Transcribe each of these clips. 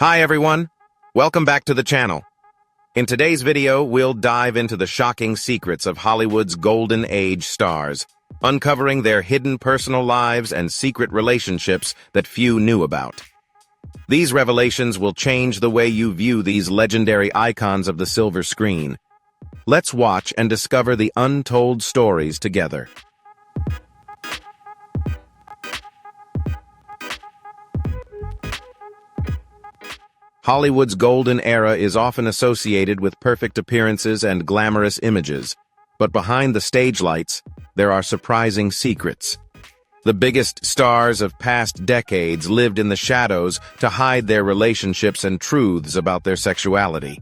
Hi everyone, welcome back to the channel. In today's video, we'll dive into the shocking secrets of Hollywood's golden age stars, uncovering their hidden personal lives and secret relationships that few knew about. These revelations will change the way you view these legendary icons of the silver screen. Let's watch and discover the untold stories together. Hollywood's golden era is often associated with perfect appearances and glamorous images, but behind the stage lights, there are surprising secrets. The biggest stars of past decades lived in the shadows to hide their relationships and truths about their sexuality.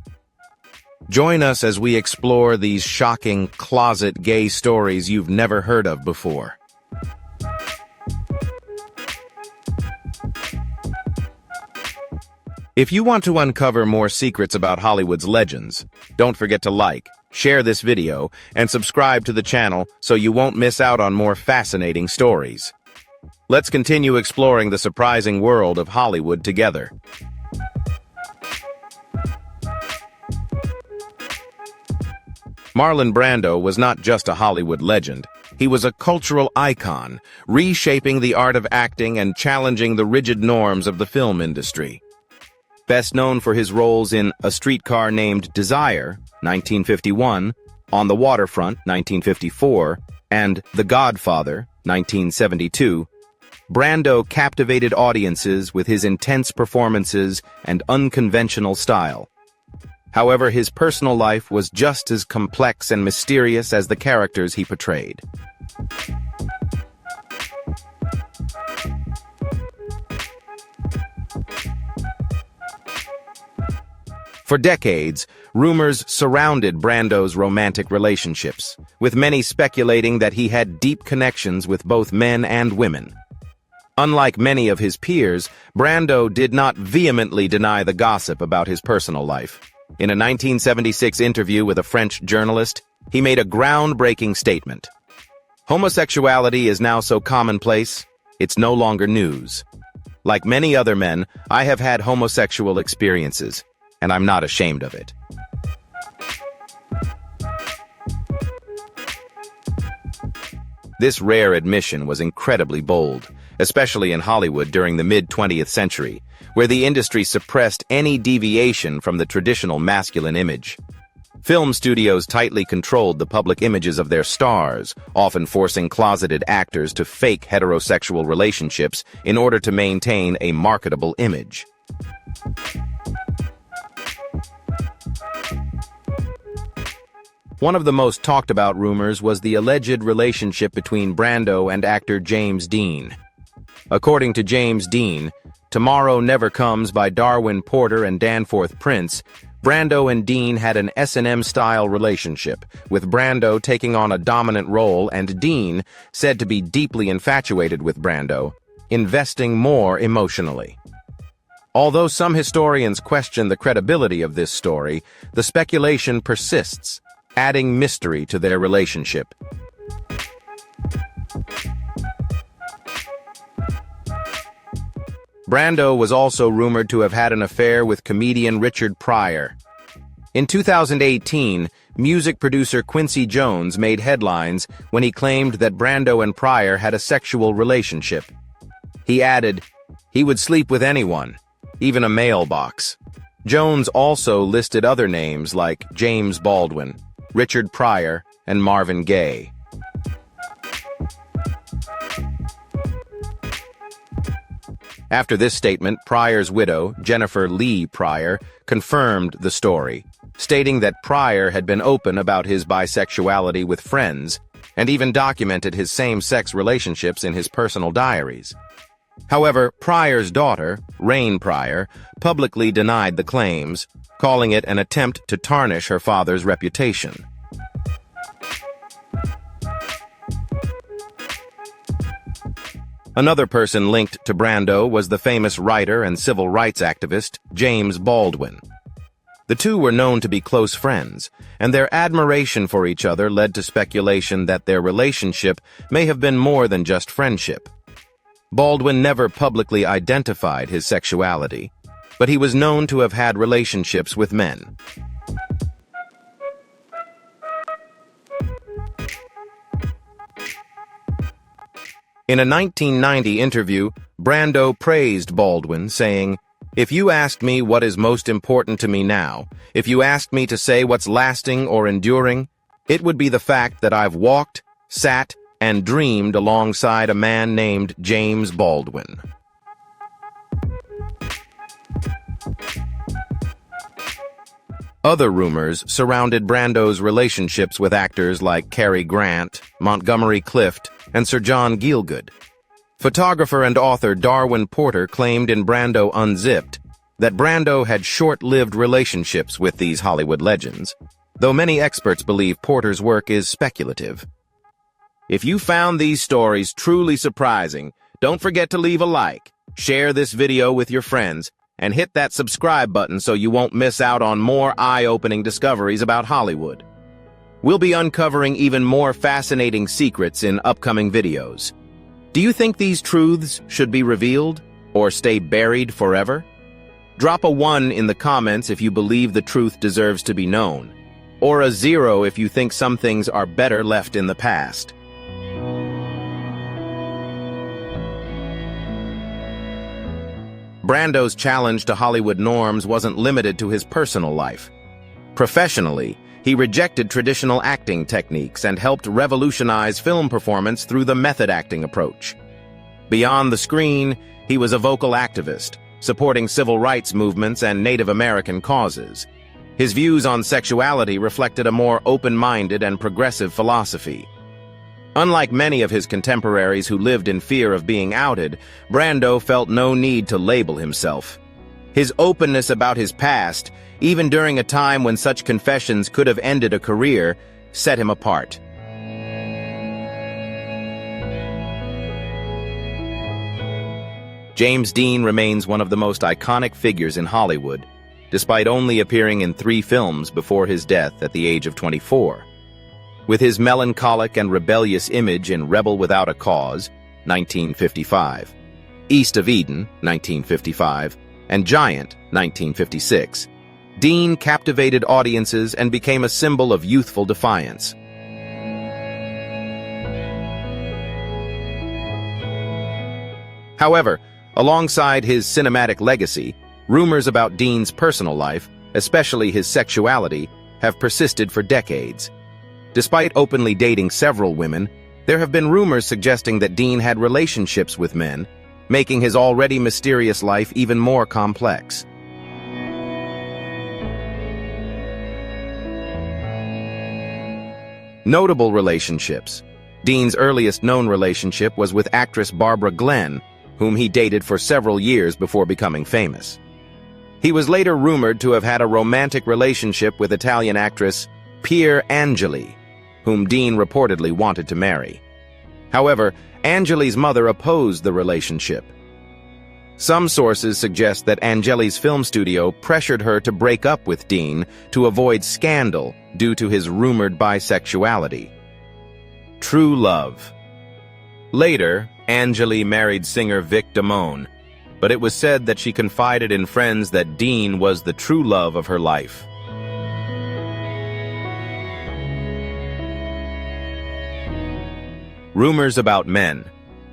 Join us as we explore these shocking closet gay stories you've never heard of before. If you want to uncover more secrets about Hollywood's legends, don't forget to like, share this video, and subscribe to the channel so you won't miss out on more fascinating stories. Let's continue exploring the surprising world of Hollywood together. Marlon Brando was not just a Hollywood legend. He was a cultural icon, reshaping the art of acting and challenging the rigid norms of the film industry. Best known for his roles in A Streetcar Named Desire, 1951, On the Waterfront, 1954, and The Godfather, 1972, Brando captivated audiences with his intense performances and unconventional style. However, his personal life was just as complex and mysterious as the characters he portrayed. For decades, rumors surrounded Brando's romantic relationships, with many speculating that he had deep connections with both men and women. Unlike many of his peers, Brando did not vehemently deny the gossip about his personal life. In a 1976 interview with a French journalist, he made a groundbreaking statement. "Homosexuality is now so commonplace, it's no longer news. Like many other men, I have had homosexual experiences, and I'm not ashamed of it." This rare admission was incredibly bold, especially in Hollywood during the mid-20th century, where the industry suppressed any deviation from the traditional masculine image. Film studios tightly controlled the public images of their stars, often forcing closeted actors to fake heterosexual relationships in order to maintain a marketable image. One of the most talked about rumors was the alleged relationship between Brando and actor James Dean. According to James Dean, Tomorrow Never Comes by Darwin Porter and Danforth Prince, Brando and Dean had an S&M-style relationship, with Brando taking on a dominant role and Dean, said to be deeply infatuated with Brando, investing more emotionally. Although some historians question the credibility of this story, the speculation persists, adding mystery to their relationship. Brando was also rumored to have had an affair with comedian Richard Pryor. In 2018, music producer Quincy Jones made headlines when he claimed that Brando and Pryor had a sexual relationship. He added, "He would sleep with anyone, even a mailbox." Jones also listed other names like James Baldwin, Richard Pryor, and Marvin Gaye. After this statement, Pryor's widow, Jennifer Lee Pryor, confirmed the story, stating that Pryor had been open about his bisexuality with friends and even documented his same-sex relationships in his personal diaries. However, Pryor's daughter, Rain Pryor, publicly denied the claims, calling it an attempt to tarnish her father's reputation. Another person linked to Brando was the famous writer and civil rights activist, James Baldwin. The two were known to be close friends, and their admiration for each other led to speculation that their relationship may have been more than just friendship. Baldwin never publicly identified his sexuality, but he was known to have had relationships with men. In a 1990 interview, Brando praised Baldwin, saying, "If you asked me what is most important to me now, if you asked me to say what's lasting or enduring, it would be the fact that I've walked, sat, and dreamed alongside a man named James Baldwin." Other rumors surrounded Brando's relationships with actors like Cary Grant, Montgomery Clift, and Sir John Gielgud. Photographer and author Darwin Porter claimed in Brando Unzipped that Brando had short-lived relationships with these Hollywood legends, though many experts believe Porter's work is speculative. If you found these stories truly surprising, don't forget to leave a like, share this video with your friends, and hit that subscribe button so you won't miss out on more eye-opening discoveries about Hollywood. We'll be uncovering even more fascinating secrets in upcoming videos. Do you think these truths should be revealed or stay buried forever? Drop a 1 in the comments if you believe the truth deserves to be known, or a 0 if you think some things are better left in the past. Brando's challenge to Hollywood norms wasn't limited to his personal life. Professionally, he rejected traditional acting techniques and helped revolutionize film performance through the method acting approach. Beyond the screen, he was a vocal activist, supporting civil rights movements and Native American causes. His views on sexuality reflected a more open-minded and progressive philosophy. Unlike many of his contemporaries who lived in fear of being outed, Brando felt no need to label himself. His openness about his past, even during a time when such confessions could have ended a career, set him apart. James Dean remains one of the most iconic figures in Hollywood, despite only appearing in 3 films before his death at the age of 24. With his melancholic and rebellious image in Rebel Without a Cause, 1955, East of Eden, 1955, and Giant, 1956, Dean captivated audiences and became a symbol of youthful defiance. However, alongside his cinematic legacy, rumors about Dean's personal life, especially his sexuality, have persisted for decades. Despite openly dating several women, there have been rumors suggesting that Dean had relationships with men, making his already mysterious life even more complex. Notable relationships. Dean's earliest known relationship was with actress Barbara Glenn, whom he dated for several years before becoming famous. He was later rumored to have had a romantic relationship with Italian actress Pier Angeli, whom Dean reportedly wanted to marry. However, Angeli's mother opposed the relationship. Some sources suggest that Angeli's film studio pressured her to break up with Dean to avoid scandal due to his rumored bisexuality. True love. Later, Angeli married singer Vic Damone, but it was said that she confided in friends that Dean was the true love of her life. Rumors about men.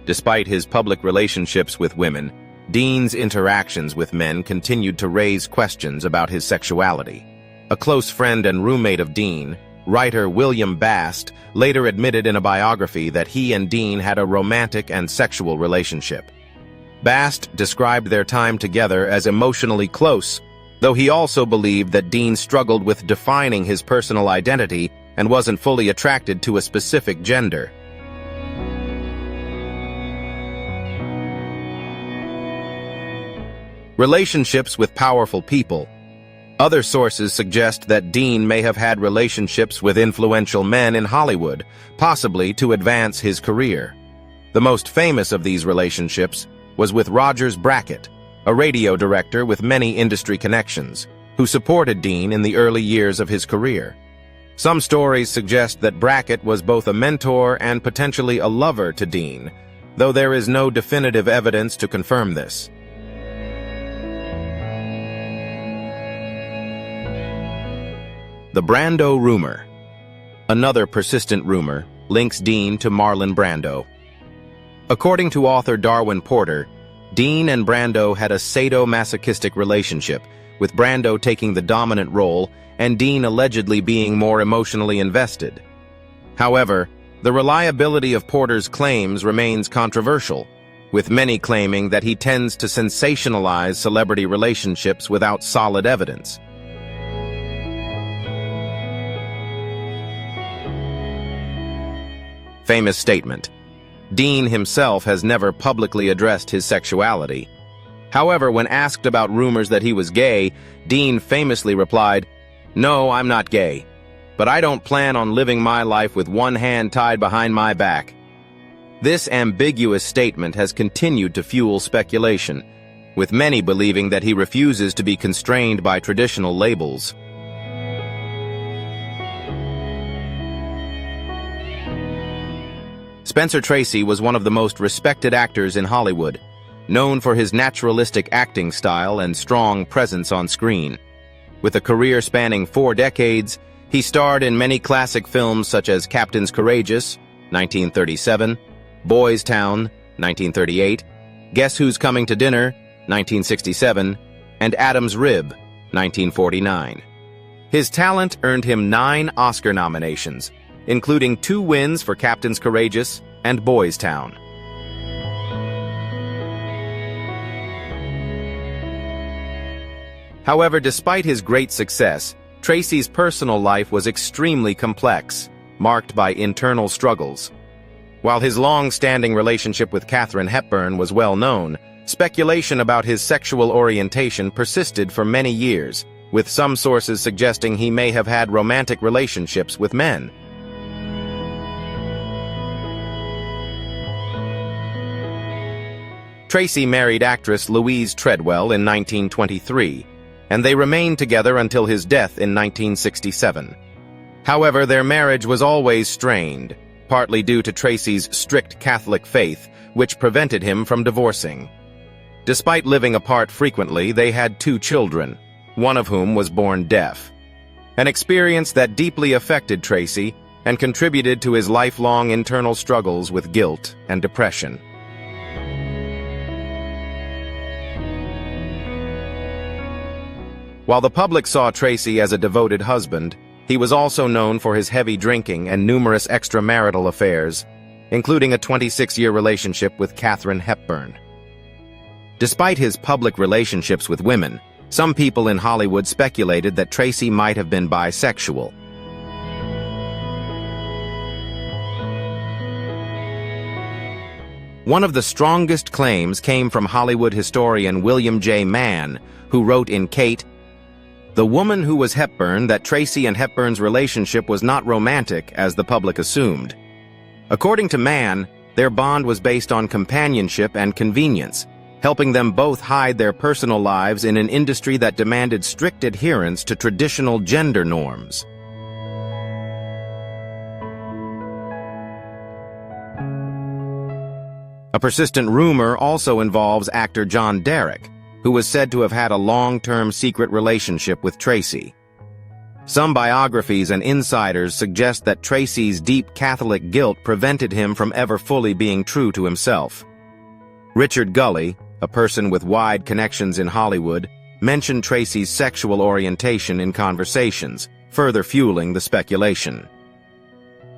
Despite his public relationships with women, Dean's interactions with men continued to raise questions about his sexuality. A close friend and roommate of Dean, writer William Bast, later admitted in a biography that he and Dean had a romantic and sexual relationship. Bast described their time together as emotionally close, though he also believed that Dean struggled with defining his personal identity and wasn't fully attracted to a specific gender. Relationships with powerful people. Other sources suggest that Dean may have had relationships with influential men in Hollywood, possibly to advance his career. The most famous of these relationships was with Rogers Brackett, a radio director with many industry connections, who supported Dean in the early years of his career. Some stories suggest that Brackett was both a mentor and potentially a lover to Dean, though there is no definitive evidence to confirm this. The Brando Rumor. Another persistent rumor links Dean to Marlon Brando. According to author Darwin Porter, Dean and Brando had a sadomasochistic relationship, with Brando taking the dominant role and Dean allegedly being more emotionally invested. However, the reliability of Porter's claims remains controversial, with many claiming that he tends to sensationalize celebrity relationships without solid evidence. Famous statement. Dean himself has never publicly addressed his sexuality. However, when asked about rumors that he was gay, Dean famously replied, "No, I'm not gay, but I don't plan on living my life with one hand tied behind my back." This ambiguous statement has continued to fuel speculation, with many believing that he refuses to be constrained by traditional labels. Spencer Tracy was one of the most respected actors in Hollywood, known for his naturalistic acting style and strong presence on screen. With a career spanning 4 decades, he starred in many classic films such as Captains Courageous, 1937, Boys Town, 1938, Guess Who's Coming to Dinner, 1967, and Adam's Rib, 1949. His talent earned him 9 Oscar nominations, including 2 wins for Captains Courageous and Boys Town. However, despite his great success, Tracy's personal life was extremely complex, marked by internal struggles. While his long-standing relationship with Katharine Hepburn was well known, speculation about his sexual orientation persisted for many years, with some sources suggesting he may have had romantic relationships with men. Tracy married actress Louise Treadwell in 1923, and they remained together until his death in 1967. However, their marriage was always strained, partly due to Tracy's strict Catholic faith, which prevented him from divorcing. Despite living apart frequently, they had 2 children, one of whom was born deaf, an experience that deeply affected Tracy and contributed to his lifelong internal struggles with guilt and depression. While the public saw Tracy as a devoted husband, he was also known for his heavy drinking and numerous extramarital affairs, including a 26-year relationship with Katharine Hepburn. Despite his public relationships with women, some people in Hollywood speculated that Tracy might have been bisexual. One of the strongest claims came from Hollywood historian William J. Mann, who wrote in Kate, "The woman who was Hepburn, that Tracy and Hepburn's relationship was not romantic as the public assumed." According to Mann, their bond was based on companionship and convenience, helping them both hide their personal lives in an industry that demanded strict adherence to traditional gender norms. A persistent rumor also involves actor John Derek, who was said to have had a long-term secret relationship with Tracy. Some biographies and insiders suggest that Tracy's deep Catholic guilt prevented him from ever fully being true to himself. Richard Gully, a person with wide connections in Hollywood, mentioned Tracy's sexual orientation in conversations, further fueling the speculation.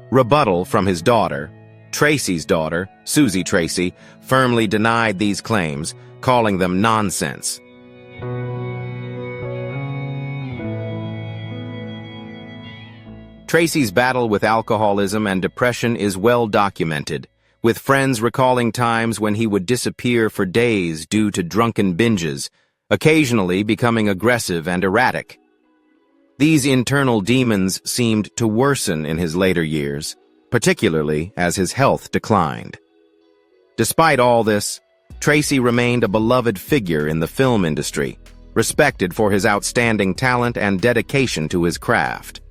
Rebuttal from his daughter, Tracy's daughter, Susie Tracy, firmly denied these claims, calling them nonsense. Tracy's battle with alcoholism and depression is well documented, with friends recalling times when he would disappear for days due to drunken binges, occasionally becoming aggressive and erratic. These internal demons seemed to worsen in his later years, particularly as his health declined. Despite all this, Tracy remained a beloved figure in the film industry, respected for his outstanding talent and dedication to his craft.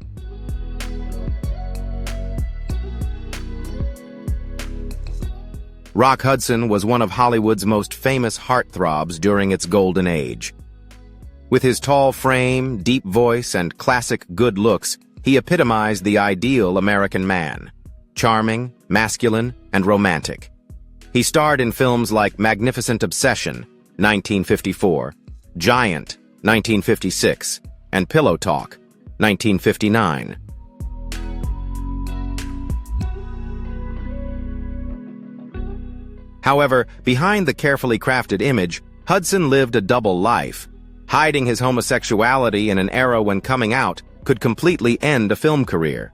Rock Hudson was one of Hollywood's most famous heartthrobs during its golden age. With his tall frame, deep voice, and classic good looks, he epitomized the ideal American man. Charming, masculine, and romantic. He starred in films like Magnificent Obsession, 1954, Giant, 1956, and Pillow Talk, 1959. However, behind the carefully crafted image, Hudson lived a double life. Hiding his homosexuality in an era when coming out could completely end a film career.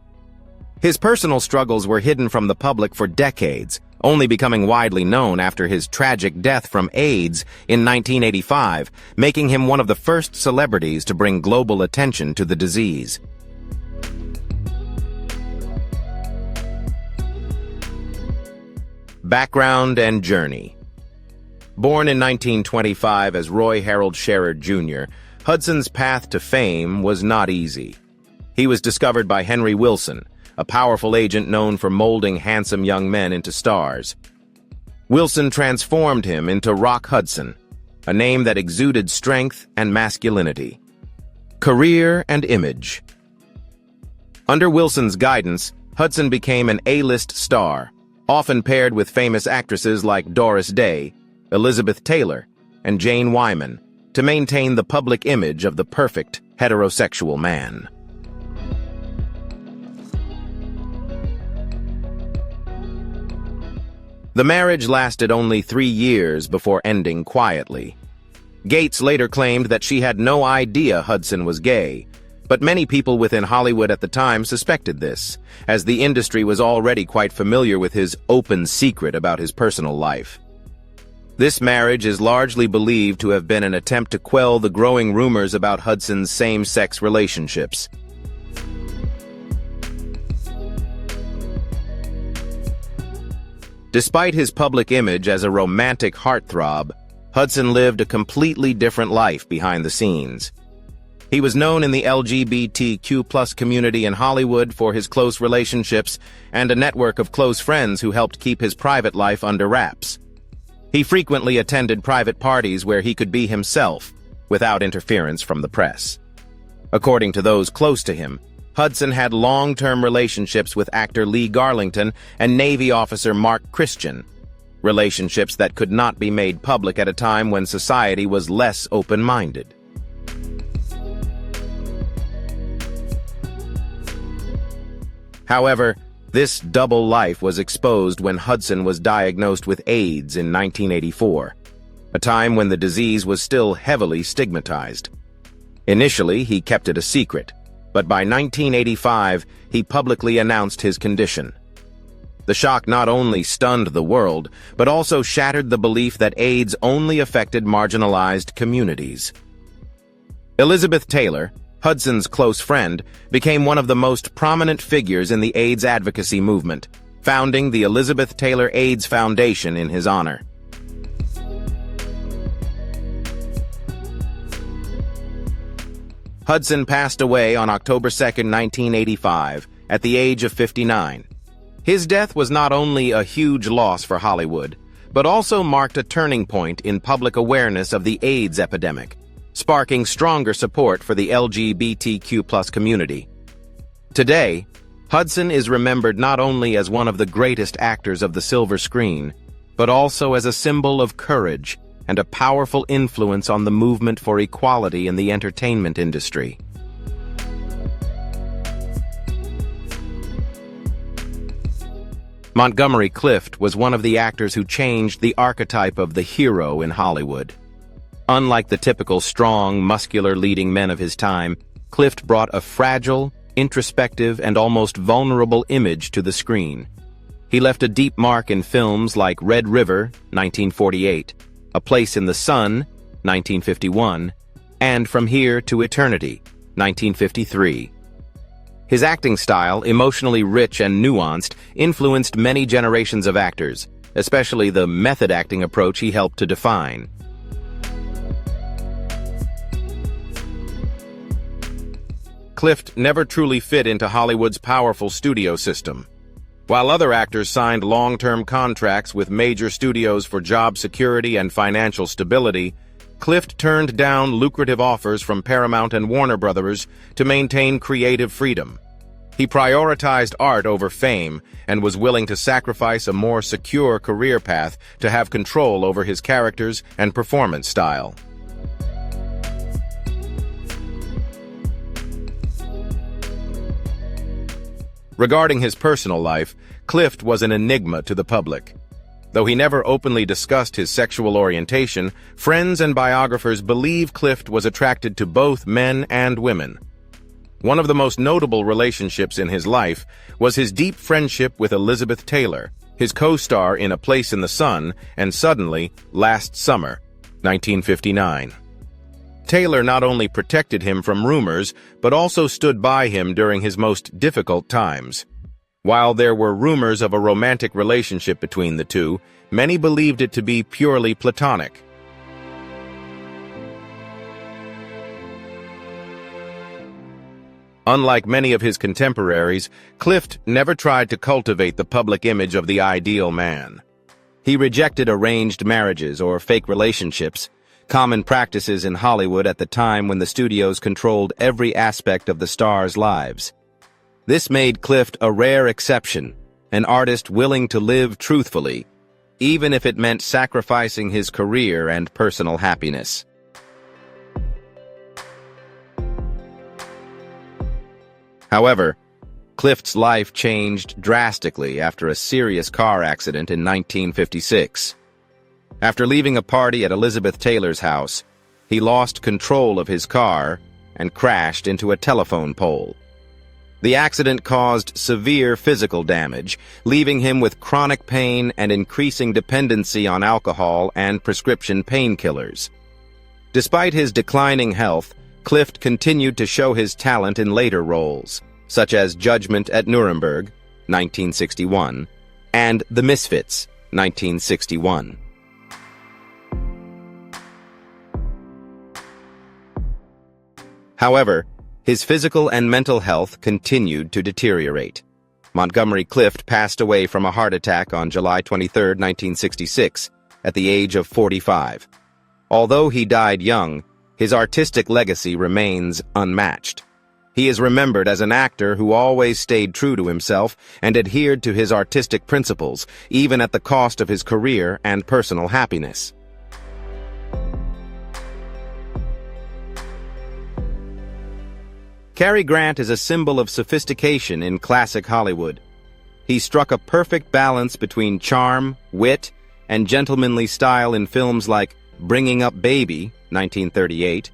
His personal struggles were hidden from the public for decades, only becoming widely known after his tragic death from AIDS in 1985, making him one of the first celebrities to bring global attention to the disease. Background and journey. Born in 1925 as Roy Harold Scherer Jr., Hudson's path to fame was not easy. He was discovered by Henry Wilson, a powerful agent known for molding handsome young men into stars. Wilson transformed him into Rock Hudson, a name that exuded strength and masculinity. Career and image. Under Wilson's guidance, Hudson became an A-list star, often paired with famous actresses like Doris Day, Elizabeth Taylor, and Jane Wyman, to maintain the public image of the perfect heterosexual man. The marriage lasted only 3 years before ending quietly. Gates later claimed that she had no idea Hudson was gay, but many people within Hollywood at the time suspected this, as the industry was already quite familiar with his open secret about his personal life. This marriage is largely believed to have been an attempt to quell the growing rumors about Hudson's same-sex relationships. Despite his public image as a romantic heartthrob, Hudson lived a completely different life behind the scenes. He was known in the LGBTQ+ community in Hollywood for his close relationships and a network of close friends who helped keep his private life under wraps. He frequently attended private parties where he could be himself, without interference from the press. According to those close to him, Hudson had long-term relationships with actor Lee Garlington and Navy officer Mark Christian, relationships that could not be made public at a time when society was less open-minded. However, this double life was exposed when Hudson was diagnosed with AIDS in 1984, a time when the disease was still heavily stigmatized. Initially, he kept it a secret, but by 1985, he publicly announced his condition. The shock not only stunned the world, but also shattered the belief that AIDS only affected marginalized communities. Elizabeth Taylor, Hudson's close friend, became one of the most prominent figures in the AIDS advocacy movement, founding the Elizabeth Taylor AIDS Foundation in his honor. Hudson passed away on October 2, 1985, at the age of 59. His death was not only a huge loss for Hollywood, but also marked a turning point in public awareness of the AIDS epidemic, sparking stronger support for the LGBTQ+ community. Today, Hudson is remembered not only as one of the greatest actors of the silver screen, but also as a symbol of courage and a powerful influence on the movement for equality in the entertainment industry. Montgomery Clift was one of the actors who changed the archetype of the hero in Hollywood. Unlike the typical strong, muscular leading men of his time, Clift brought a fragile, introspective, and almost vulnerable image to the screen. He left a deep mark in films like Red River, 1948, A Place in the Sun, 1951, and From Here to Eternity, 1953. His acting style, emotionally rich and nuanced, influenced many generations of actors, especially the method acting approach he helped to define. Clift never truly fit into Hollywood's powerful studio system. While other actors signed long-term contracts with major studios for job security and financial stability, Clift turned down lucrative offers from Paramount and Warner Brothers to maintain creative freedom. He prioritized art over fame and was willing to sacrifice a more secure career path to have control over his characters and performance style. Regarding his personal life, Clift was an enigma to the public. Though he never openly discussed his sexual orientation, friends and biographers believe Clift was attracted to both men and women. One of the most notable relationships in his life was his deep friendship with Elizabeth Taylor, his co-star in A Place in the Sun and Suddenly, Last Summer, 1959. Taylor not only protected him from rumors, but also stood by him during his most difficult times. While there were rumors of a romantic relationship between the two, many believed it to be purely platonic. Unlike many of his contemporaries, Clift never tried to cultivate the public image of the ideal man. He rejected arranged marriages or fake relationships, common practices in Hollywood at the time when the studios controlled every aspect of the stars' lives. This made Clift a rare exception, an artist willing to live truthfully, even if it meant sacrificing his career and personal happiness. However, Clift's life changed drastically after a serious car accident in 1956. After leaving a party at Elizabeth Taylor's house, he lost control of his car and crashed into a telephone pole. The accident caused severe physical damage, leaving him with chronic pain and increasing dependency on alcohol and prescription painkillers. Despite his declining health, Clift continued to show his talent in later roles, such as Judgment at Nuremberg, 1961, and The Misfits, 1961. However, his physical and mental health continued to deteriorate. Montgomery Clift passed away from a heart attack on July 23, 1966, at the age of 45. Although he died young, his artistic legacy remains unmatched. He is remembered as an actor who always stayed true to himself and adhered to his artistic principles, even at the cost of his career and personal happiness. Cary Grant is a symbol of sophistication in classic Hollywood. He struck a perfect balance between charm, wit, and gentlemanly style in films like Bringing Up Baby, 1938,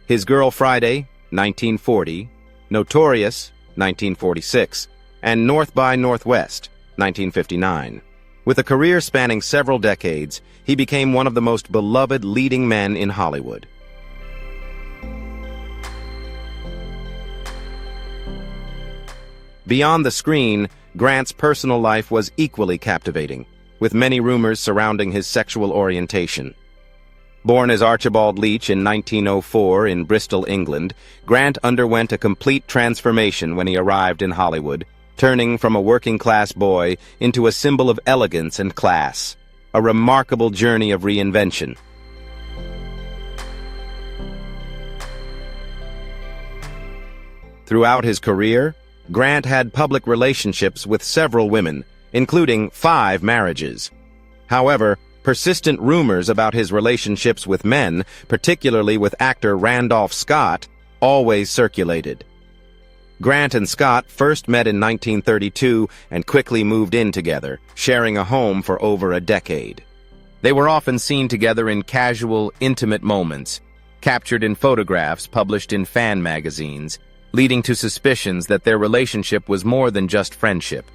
His Girl Friday, 1940, Notorious, 1946, and North by Northwest, 1959. With a career spanning several decades, he became one of the most beloved leading men in Hollywood. Beyond the screen, Grant's personal life was equally captivating, with many rumors surrounding his sexual orientation. Born as Archibald Leach in 1904 in Bristol, England, Grant underwent a complete transformation when he arrived in Hollywood, turning from a working-class boy into a symbol of elegance and class, a remarkable journey of reinvention. Throughout his career, Grant had public relationships with several women, including 5 marriages. However, persistent rumors about his relationships with men, particularly with actor Randolph Scott, always circulated. Grant and Scott first met in 1932 and quickly moved in together, sharing a home for over a decade. They were often seen together in casual, intimate moments, captured in photographs published in fan magazines, leading to suspicions that their relationship was more than just friendship.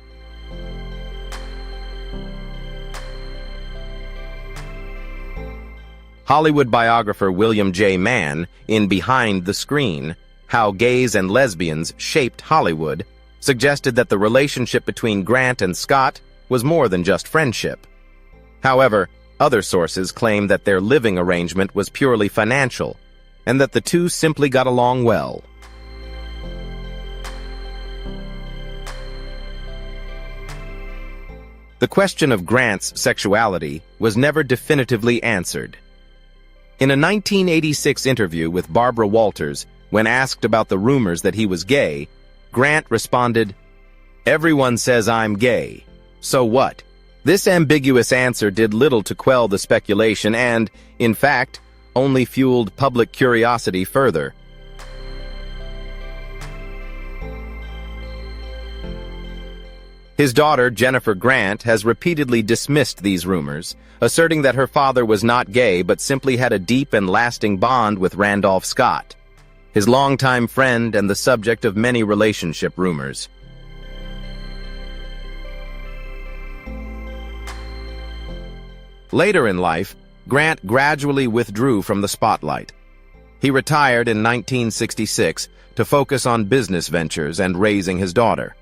Hollywood biographer William J. Mann, in Behind the Screen, How Gays and Lesbians Shaped Hollywood, suggested that the relationship between Grant and Scott was more than just friendship. However, other sources claim that their living arrangement was purely financial, and that the two simply got along well. The question of Grant's sexuality was never definitively answered. In a 1986 interview with Barbara Walters, when asked about the rumors that he was gay, Grant responded, "Everyone says I'm gay. So what?" This ambiguous answer did little to quell the speculation and, in fact, only fueled public curiosity further. His daughter, Jennifer Grant, has repeatedly dismissed these rumors, asserting that her father was not gay but simply had a deep and lasting bond with Randolph Scott, his longtime friend and the subject of many relationship rumors. Later in life, Grant gradually withdrew from the spotlight. He retired in 1966 to focus on business ventures and raising his daughter.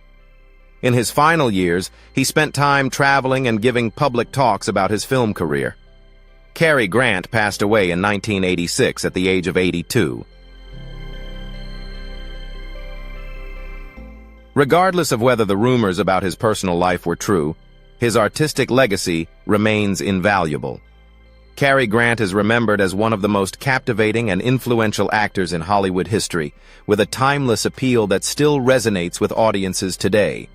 In his final years, he spent time traveling and giving public talks about his film career. Cary Grant passed away in 1986 at the age of 82. Regardless of whether the rumors about his personal life were true, his artistic legacy remains invaluable. Cary Grant is remembered as one of the most captivating and influential actors in Hollywood history, with a timeless appeal that still resonates with audiences today.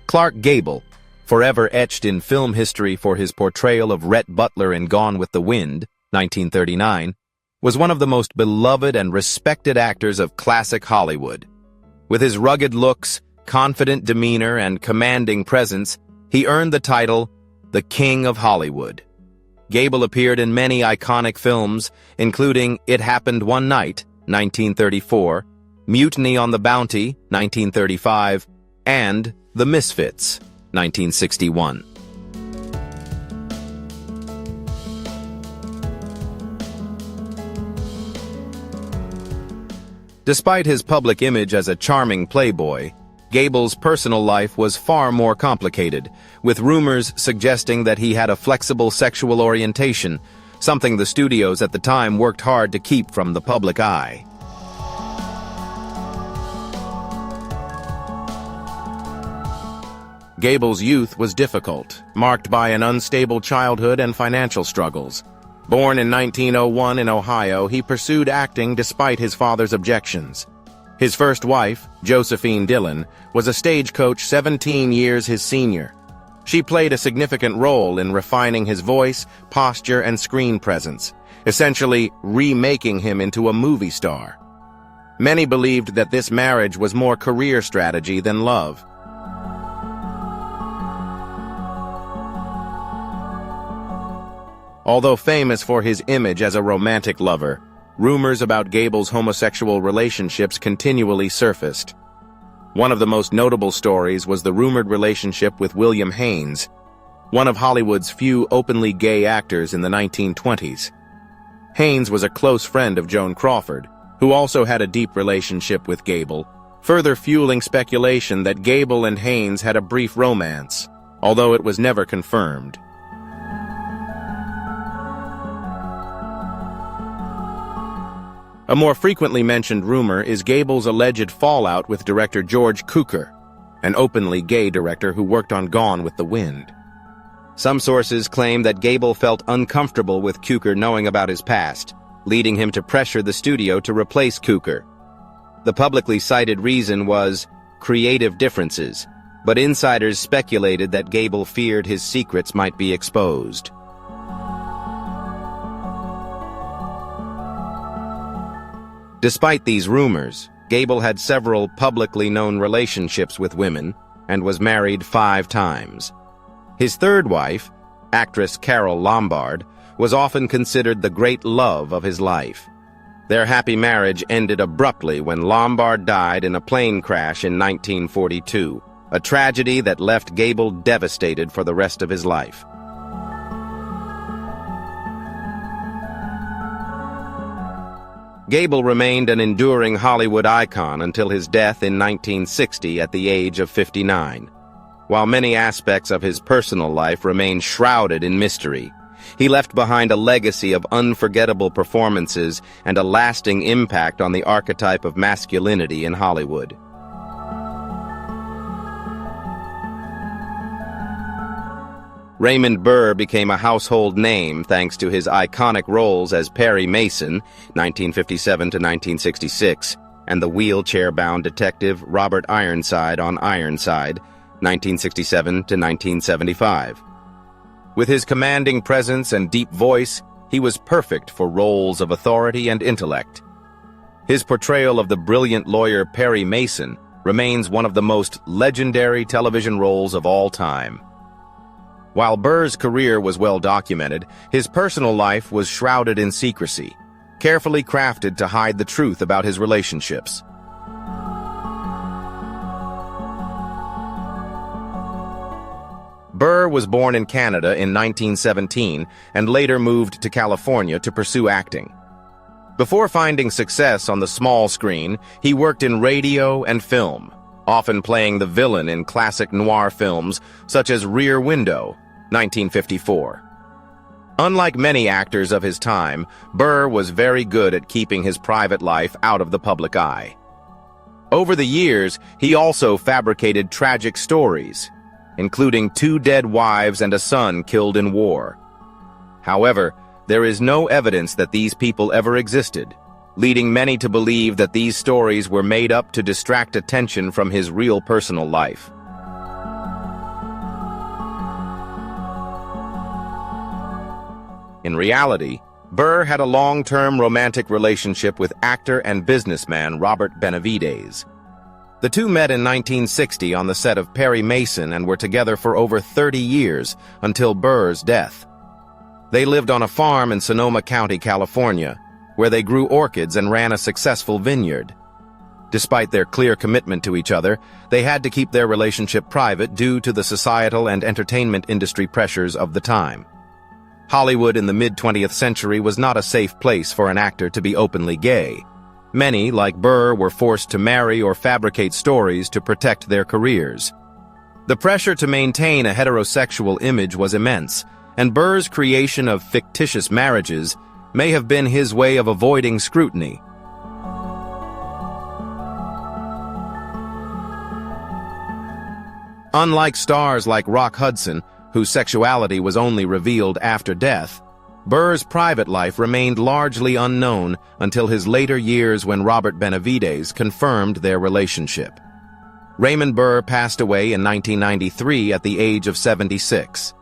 Clark Gable, forever etched in film history for his portrayal of Rhett Butler in Gone with the Wind, 1939, was one of the most beloved and respected actors of classic Hollywood. With his rugged looks, confident demeanor, and commanding presence, he earned the title the King of Hollywood. Gable appeared in many iconic films, including It Happened One Night, 1934, Mutiny on the Bounty, 1935, and The Misfits, 1961. Despite his public image as a charming playboy, Gable's personal life was far more complicated, with rumors suggesting that he had a flexible sexual orientation, something the studios at the time worked hard to keep from the public eye. Gable's youth was difficult, marked by an unstable childhood and financial struggles. Born in 1901 in Ohio, he pursued acting despite his father's objections. His first wife, Josephine Dillon, was a stagecoach 17 years his senior. She played a significant role in refining his voice, posture, and screen presence, essentially remaking him into a movie star. Many believed that this marriage was more career strategy than love. Although famous for his image as a romantic lover, rumors about Gable's homosexual relationships continually surfaced. One of the most notable stories was the rumored relationship with William Haynes, one of Hollywood's few openly gay actors in the 1920s. Haynes was a close friend of Joan Crawford, who also had a deep relationship with Gable, further fueling speculation that Gable and Haynes had a brief romance, although it was never confirmed. A more frequently mentioned rumor is Gable's alleged fallout with director George Cukor, an openly gay director who worked on Gone with the Wind. Some sources claim that Gable felt uncomfortable with Cukor knowing about his past, leading him to pressure the studio to replace Cukor. The publicly cited reason was creative differences, but insiders speculated that Gable feared his secrets might be exposed. Despite these rumors, Gable had several publicly known relationships with women and was married 5 times. His third wife, actress Carole Lombard, was often considered the great love of his life. Their happy marriage ended abruptly when Lombard died in a plane crash in 1942, a tragedy that left Gable devastated for the rest of his life. Gable remained an enduring Hollywood icon until his death in 1960 at the age of 59. While many aspects of his personal life remain shrouded in mystery, he left behind a legacy of unforgettable performances and a lasting impact on the archetype of masculinity in Hollywood. Raymond Burr became a household name thanks to his iconic roles as Perry Mason, 1957 to 1966, and the wheelchair-bound detective Robert Ironside on Ironside, 1967 to 1975. With his commanding presence and deep voice, he was perfect for roles of authority and intellect. His portrayal of the brilliant lawyer Perry Mason remains one of the most legendary television roles of all time. While Burr's career was well documented, his personal life was shrouded in secrecy, carefully crafted to hide the truth about his relationships. Burr was born in Canada in 1917 and later moved to California to pursue acting. Before finding success on the small screen, he worked in radio and film, often playing the villain in classic noir films such as Rear Window, 1954. Unlike many actors of his time, Burr was very good at keeping his private life out of the public eye. Over the years, he also fabricated tragic stories, including 2 dead wives and a son killed in war. However, there is no evidence that these people ever existed, leading many to believe that these stories were made up to distract attention from his real personal life. In reality, Burr had a long-term romantic relationship with actor and businessman Robert Benavides. The two met in 1960 on the set of Perry Mason and were together for over 30 years until Burr's death. They lived on a farm in Sonoma County, California, where they grew orchids and ran a successful vineyard. Despite their clear commitment to each other, they had to keep their relationship private due to the societal and entertainment industry pressures of the time. Hollywood in the mid-20th century was not a safe place for an actor to be openly gay. Many, like Burr, were forced to marry or fabricate stories to protect their careers. The pressure to maintain a heterosexual image was immense, and Burr's creation of fictitious marriages may have been his way of avoiding scrutiny. Unlike stars like Rock Hudson, whose sexuality was only revealed after death, Burr's private life remained largely unknown until his later years when Robert Benavides confirmed their relationship. Raymond Burr passed away in 1993 at the age of 76.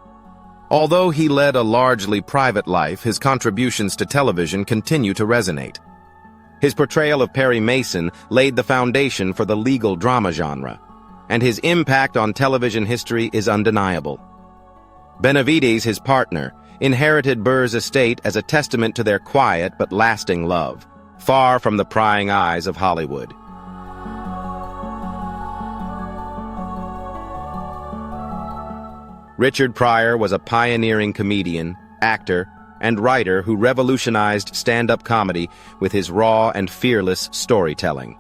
Although he led a largely private life, his contributions to television continue to resonate. His portrayal of Perry Mason laid the foundation for the legal drama genre, and his impact on television history is undeniable. Benavides, his partner, inherited Burr's estate as a testament to their quiet but lasting love, far from the prying eyes of Hollywood. Richard Pryor was a pioneering comedian, actor, and writer who revolutionized stand-up comedy with his raw and fearless storytelling.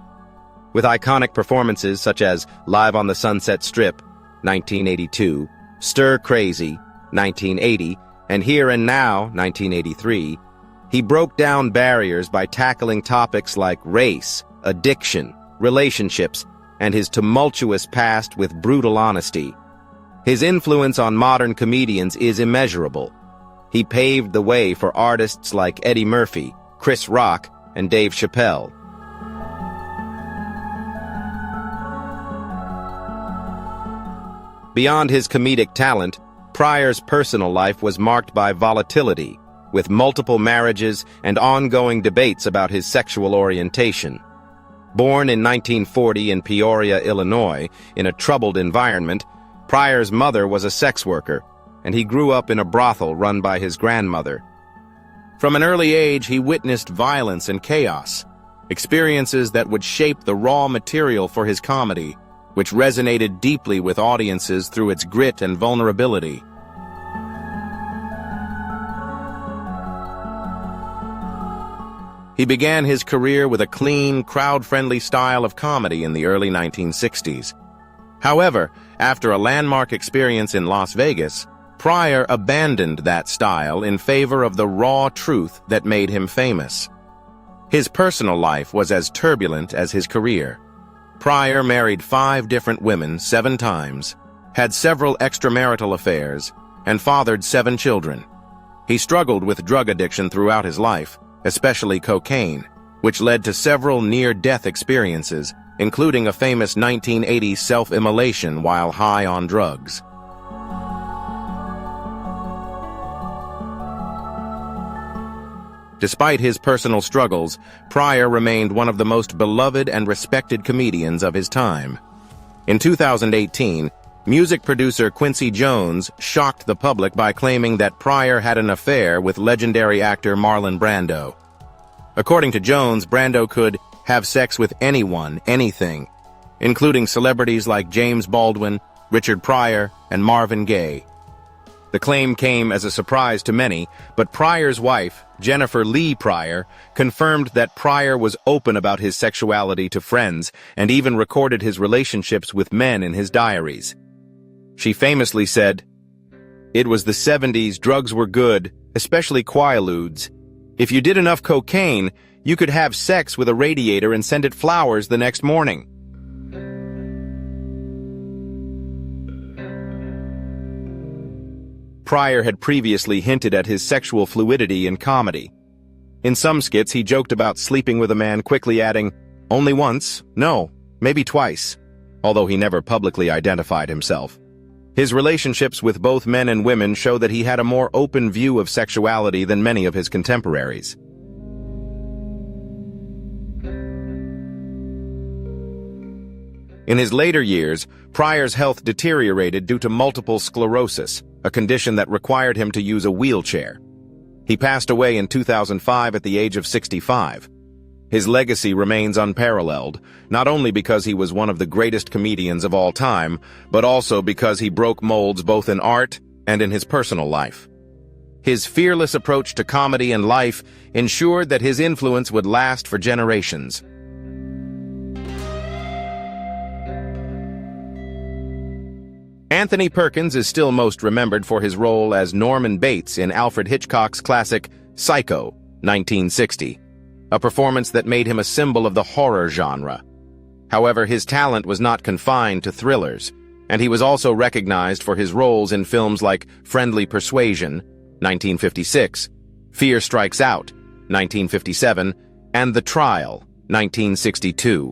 With iconic performances such as Live on the Sunset Strip, 1982, Stir Crazy, 1980, and Here and Now, 1983, he broke down barriers by tackling topics like race, addiction, relationships, and his tumultuous past with brutal honesty. His influence on modern comedians is immeasurable. He paved the way for artists like Eddie Murphy, Chris Rock, and Dave Chappelle. Beyond his comedic talent, Pryor's personal life was marked by volatility, with multiple marriages and ongoing debates about his sexual orientation. Born in 1940 in Peoria, Illinois, in a troubled environment, Pryor's mother was a sex worker, and he grew up in a brothel run by his grandmother. From an early age, he witnessed violence and chaos, experiences that would shape the raw material for his comedy, which resonated deeply with audiences through its grit and vulnerability. He began his career with a clean, crowd-friendly style of comedy in the early 1960s. However, after a landmark experience in Las Vegas, Pryor abandoned that style in favor of the raw truth that made him famous. His personal life was as turbulent as his career. Pryor married 5 different women 7 times, had several extramarital affairs, and fathered 7 children. He struggled with drug addiction throughout his life, especially cocaine, which led to several near-death experiences, including a famous 1980 self-immolation while high on drugs. Despite his personal struggles, Pryor remained one of the most beloved and respected comedians of his time. In 2018, music producer Quincy Jones shocked the public by claiming that Pryor had an affair with legendary actor Marlon Brando. According to Jones, Brando could have sex with anyone, anything, including celebrities like James Baldwin, Richard Pryor, and Marvin Gaye. The claim came as a surprise to many, but Pryor's wife, Jennifer Lee Pryor, confirmed that Pryor was open about his sexuality to friends and even recorded his relationships with men in his diaries. She famously said, "It was the 70s, drugs were good, especially Quaaludes. If you did enough cocaine, you could have sex with a radiator and send it flowers the next morning." Pryor had previously hinted at his sexual fluidity in comedy. In some skits, he joked about sleeping with a man, quickly adding, "Only once? No, maybe twice," although he never publicly identified himself. His relationships with both men and women show that he had a more open view of sexuality than many of his contemporaries. In his later years, Pryor's health deteriorated due to multiple sclerosis, a condition that required him to use a wheelchair. He passed away in 2005 at the age of 65. His legacy remains unparalleled, not only because he was one of the greatest comedians of all time, but also because he broke molds both in art and in his personal life. His fearless approach to comedy and life ensured that his influence would last for generations. Anthony Perkins is still most remembered for his role as Norman Bates in Alfred Hitchcock's classic Psycho, 1960, a performance that made him a symbol of the horror genre. However, his talent was not confined to thrillers, and he was also recognized for his roles in films like Friendly Persuasion, 1956, Fear Strikes Out, 1957, and The Trial, 1962.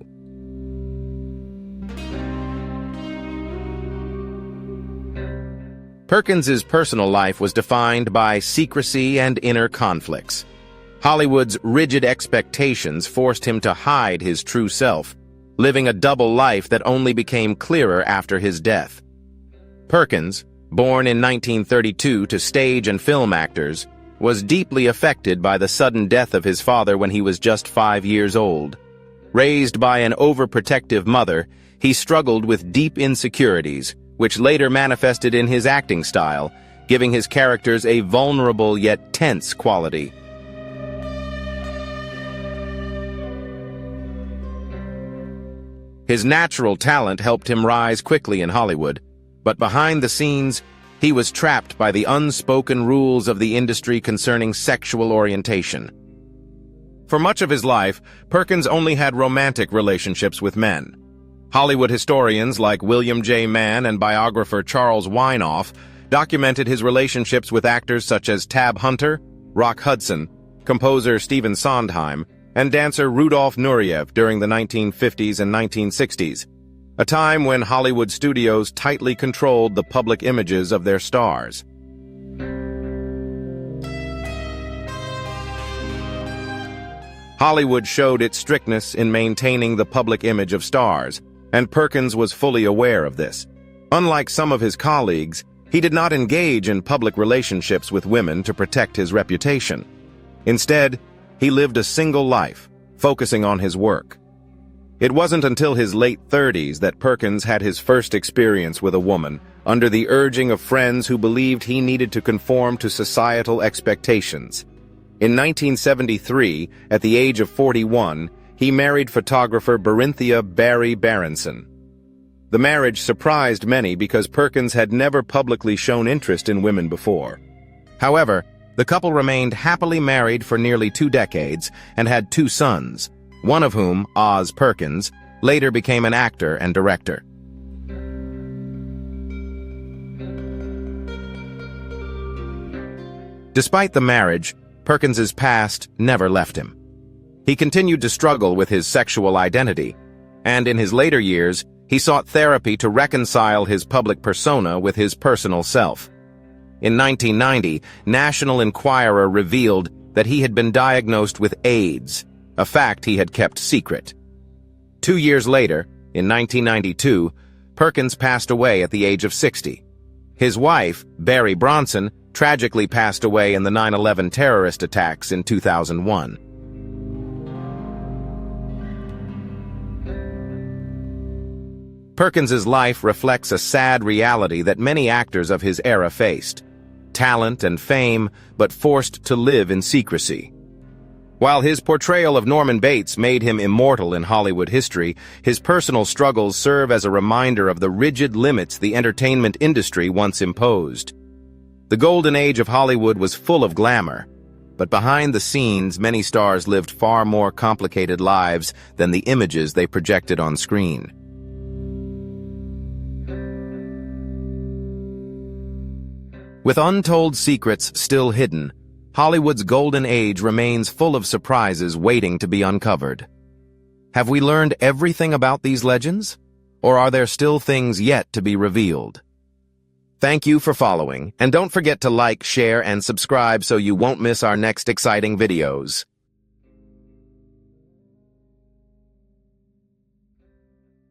Perkins's personal life was defined by secrecy and inner conflicts. Hollywood's rigid expectations forced him to hide his true self, living a double life that only became clearer after his death. Perkins, born in 1932 to stage and film actors, was deeply affected by the sudden death of his father when he was just 5 years old. Raised by an overprotective mother, he struggled with deep insecurities, which later manifested in his acting style, giving his characters a vulnerable yet tense quality. His natural talent helped him rise quickly in Hollywood, but behind the scenes, he was trapped by the unspoken rules of the industry concerning sexual orientation. For much of his life, Perkins only had romantic relationships with men. Hollywood historians like William J. Mann and biographer Charles Weinoff documented his relationships with actors such as Tab Hunter, Rock Hudson, composer Stephen Sondheim, and dancer Rudolf Nureyev during the 1950s and 1960s, a time when Hollywood studios tightly controlled the public images of their stars. Hollywood showed its strictness in maintaining the public image of stars, and Perkins was fully aware of this. Unlike some of his colleagues, he did not engage in public relationships with women to protect his reputation. Instead, he lived a single life, focusing on his work. It wasn't until his late 30s that Perkins had his first experience with a woman, under the urging of friends who believed he needed to conform to societal expectations. In 1973, at the age of 41, he married photographer Berinthia Barry Berenson. The marriage surprised many because Perkins had never publicly shown interest in women before. However, the couple remained happily married for nearly 2 decades and had 2 sons, one of whom, Oz Perkins, later became an actor and director. Despite the marriage, Perkins's past never left him. He continued to struggle with his sexual identity, and in his later years, he sought therapy to reconcile his public persona with his personal self. In 1990, National Enquirer revealed that he had been diagnosed with AIDS, a fact he had kept secret. 2 years later, in 1992, Perkins passed away at the age of 60. His wife, Barry Bronson, tragically passed away in the 9/11 terrorist attacks in 2001. Perkins's life reflects a sad reality that many actors of his era faced: talent and fame, but forced to live in secrecy. While his portrayal of Norman Bates made him immortal in Hollywood history, his personal struggles serve as a reminder of the rigid limits the entertainment industry once imposed. The golden age of Hollywood was full of glamour, but behind the scenes, many stars lived far more complicated lives than the images they projected on screen. With untold secrets still hidden, Hollywood's golden age remains full of surprises waiting to be uncovered. Have we learned everything about these legends? Or are there still things yet to be revealed? Thank you for following, and don't forget to like, share, and subscribe so you won't miss our next exciting videos.